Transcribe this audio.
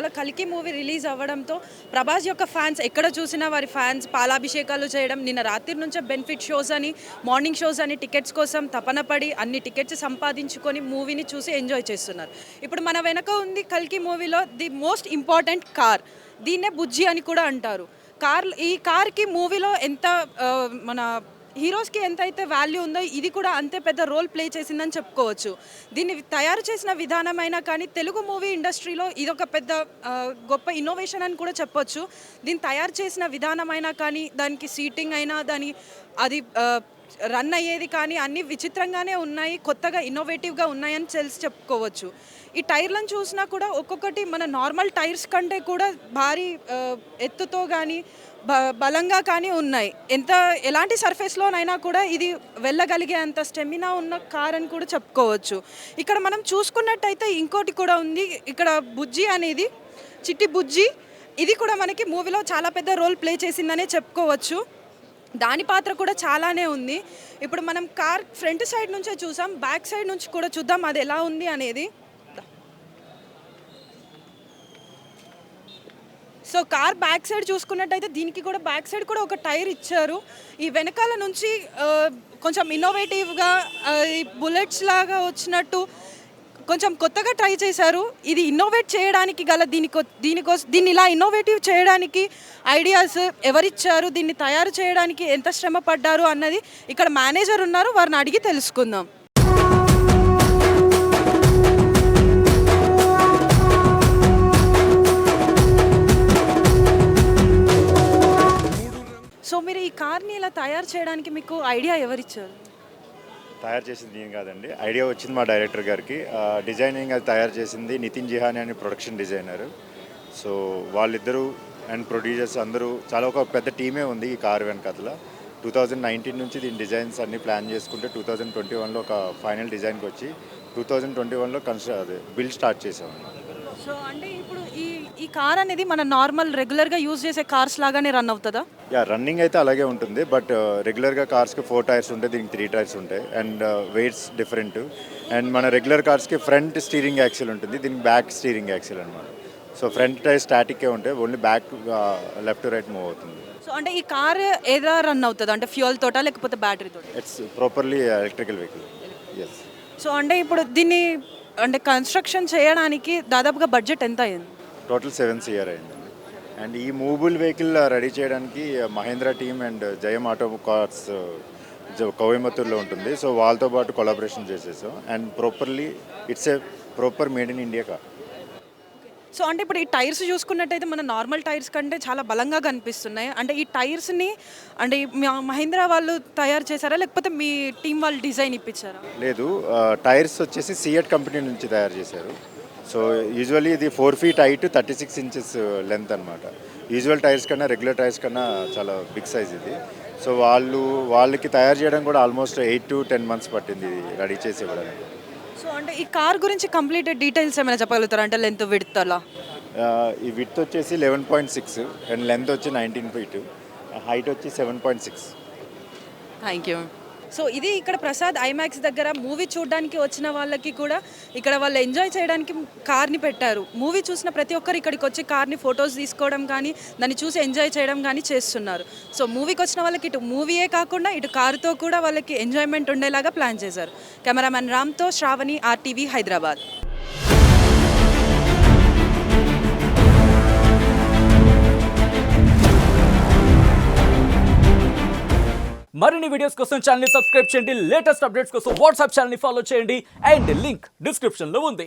ఇవాళ కల్కి movie release అవ్వడంతో ప్రభాస్ యొక్క ఫ్యాన్స్ ఎక్కడ చూసినా వారి ఫ్యాన్స్ పాలాభిషేకాలు చేయడం, నిన్న రాత్రి నుంచే బెనిఫిట్ షోస్ అని, మార్నింగ్ షోస్ అని టికెట్స్ కోసం తపన పడి అన్ని టికెట్స్ సంపాదించుకొని మూవీని చూసి ఎంజాయ్ చేస్తున్నారు. ఇప్పుడు మన వెనక ఉంది కల్కి మూవీలో ది మోస్ట్ ఇంపార్టెంట్ కార్, దీన్నే బుజ్జి అని కూడా అంటారు. ఈ కార్కి మూవీలో ఎంత మన హీరోస్కి ఎంత అయితే వాల్యూ ఉందో ఇది కూడా అంతే పెద్ద రోల్ ప్లే చేసిందని చెప్పుకోవచ్చు. దీన్ని తయారు చేసిన విధానమైనా కానీ తెలుగు మూవీ ఇండస్ట్రీలో ఇదొక పెద్ద గొప్ప ఇన్నోవేషన్ అని కూడా చెప్పొచ్చు. దీన్ని తయారు చేసిన విధానమైనా కానీ, దానికి సీటింగ్ అయినా, అది రన్ అయ్యేది కానీ అన్నీ విచిత్రంగానే ఉన్నాయి, కొత్తగా ఇన్నోవేటివ్గా ఉన్నాయని చెప్పుకోవచ్చు. ఈ టైర్లను చూసినా కూడా ఒక్కొక్కటి మన నార్మల్ టైర్స్ కంటే కూడా భారీ ఎత్తుతో కానీ బలంగా కానీ ఉన్నాయి. ఎలాంటి సర్ఫేస్లోనైనా కూడా ఇది వెళ్ళగలిగే అంత స్టెమినా ఉన్న కార్ అని కూడా చెప్పుకోవచ్చు. ఇక్కడ మనం చూసుకున్నట్టయితే ఇంకోటి కూడా ఉంది. ఇక్కడ బుజ్జి అనేది, చిట్టి బుజ్జి, ఇది కూడా మనకి మూవీలో చాలా పెద్ద రోల్ ప్లే చేసిందనే చెప్పుకోవచ్చు. దాని పాత్ర కూడా చాలానే ఉంది. ఇప్పుడు మనం కార్ ఫ్రంట్ సైడ్ నుంచే చూసాం, బ్యాక్ సైడ్ నుంచి కూడా చూద్దాం అది ఎలా ఉంది అనేది. సో కార్ బ్యాక్ సైడ్ చూసుకున్నట్టయితే దీనికి కూడా బ్యాక్ సైడ్ కూడా ఒక టైర్ ఇచ్చారు. ఈ వెనకాల నుంచి కొంచెం ఇన్నోవేటివ్గా ఈ బుల్లెట్స్ లాగా వచ్చినట్టు కొంచెం కొత్తగా ట్రై చేశారు. ఇది ఇన్నోవేట్ చేయడానికి గల దీన్ని ఇలా ఇన్నోవేటివ్ చేయడానికి ఐడియాస్ ఎవరిచ్చారు, దీన్ని తయారు చేయడానికి ఎంత శ్రమ పడ్డారు అన్నది ఇక్కడ మేనేజర్ ఉన్నారు, వారిని అడిగి తెలుసుకుందాం. సో మీరు ఈ కార్ని ఇలా తయారు చేయడానికి మీకు ఐడియా ఎవరిచ్చారు? తయారు చేసింది నేను కాదండి, ఐడియా వచ్చింది మా డైరెక్టర్ గారికి. డిజైనింగ్ అది తయారు చేసింది నితిన్ జిహాని అని ప్రొడక్షన్ డిజైనర్. సో వాళ్ళిద్దరూ అండ్ ప్రొడ్యూసర్స్ అందరూ చాలా ఒక పెద్ద టీమే ఉంది ఈ కారు వెనకతల. 2019 నుంచి దీని డిజైన్స్ అన్ని ప్లాన్ చేసుకుంటే 2021లో ఒక ఫైనల్ డిజైన్కి వచ్చి 2021లో బిల్డ్ స్టార్ట్ చేసాము. సో అంటే ఇప్పుడు ఈ కార్ అనేది మన నార్మల్ రెగ్యులర్గా యూజ్ చేసే కార్స్ లాగానే రన్ అవుతుందా? రన్నింగ్ అయితే అలాగే ఉంటుంది, బట్ రెగ్యులర్గా కార్స్కి 4 టైర్స్ ఉంటాయి, దీనికి 3 టైర్స్ ఉంటాయి. And weights different. అండ్ మన రెగ్యులర్ కార్స్కి ఫ్రంట్ స్టీరింగ్ యాక్సిల్ ఉంటుంది, దీనికి బ్యాక్ స్టీరింగ్ యాక్సిల్ అనమాట. సో ఫ్రంట్ టైర్ స్టాటిక్కే ఉంటాయి, only back left to right move అవుతుంది. సో అంటే ఈ కార్ ఏదా రన్ అవుతుంది, అంటే ఫ్యూయల్ తోట లేకపోతే బ్యాటరీ తోట? It's properly electrical vehicle. Yes. So అంటే ఇప్పుడు దీన్ని అంటే కన్స్ట్రక్షన్ చేయడానికి దాదాపుగా బడ్జెట్ ఎంత అయింది? టోటల్ 7 CR అయిందండి. అండ్ ఈ మూవబుల్ వెహికల్ రెడీ చేయడానికి మహేంద్ర టీమ్ అండ్ జయం ఆటో కార్స్ కోయంబత్తూర్లో ఉంటుంది. సో వాళ్ళతో పాటు కొలాబరేషన్ చేసేసాం. And properly it's a proper made in India car. So అంటే ఇప్పుడు ఈ టైర్స్ చూసుకున్నట్టయితే మన నార్మల్ టైర్స్ కంటే చాలా బలంగా కనిపిస్తున్నాయి. అంటే ఈ టైర్స్ని అంటే మహీంద్రా వాళ్ళు తయారు చేశారా లేకపోతే మీ టీం వాళ్ళు డిజైన్ ఇప్పించారా? లేదు, టైర్స్ వచ్చేసి సియట్ కంపెనీ నుంచి తయారు చేశారు. సో యూజువల్లీ ఇది 4 feet హైట్, 36 inches లెంత్ అనమాట. యూజువల్ టైర్స్ కన్నా రెగ్యులర్ టైర్స్ కన్నా చాలా బిగ్ సైజ్ ఇది. సో వాళ్ళకి తయారు చేయడం కూడా ఆల్మోస్ట్ 8 to 10 months పట్టింది రెడీ చేసి ఇవ్వడానికి. సో అంటే ఈ కార్ గురించి కంప్లీట్ డీటెయిల్స్ ఏమైనా చెప్పగలుగుతారా? అంటే లెంత్ విడ్త్ అలా? ఈ విడ్త్ వచ్చేసి 11.6 అండ్ లెంత్ వచ్చి 19 feet, హైట్ వచ్చి 7.6. Thank you. సో ఇది ఇక్కడ ప్రసాద్ ఐమాక్స్ దగ్గర మూవీ చూడడానికి వచ్చిన వాళ్ళకి కూడా ఇక్కడ వాళ్ళు ఎంజాయ్ చేయడానికి కార్ని పెట్టారు. మూవీ చూసిన ప్రతి ఒక్కరు ఇక్కడికి వచ్చి కార్ని ఫొటోస్ తీసుకోవడం కానీ, దాన్ని చూసి ఎంజాయ్ చేయడం కానీ చేస్తున్నారు. సో మూవీకి వచ్చిన వాళ్ళకి ఇటు మూవీయే కాకుండా ఇటు కారుతో కూడా వాళ్ళకి ఎంజాయ్మెంట్ ఉండేలాగా ప్లాన్ చేశారు. కెమెరామెన్ రామ్తో శ్రావణి, RTV హైదరాబాద్. మరిన్ని వీడియోస్ కోసం ఛానల్ ని సబ్స్క్రైబ్ చేయండి. లేటెస్ట్ అప్డేట్స్ కోసం వాట్సాప్ ఛానల్ ని ఫాలో చేయండి. అండ్ లింక్ డిస్క్రిప్షన్ లో ఉంది.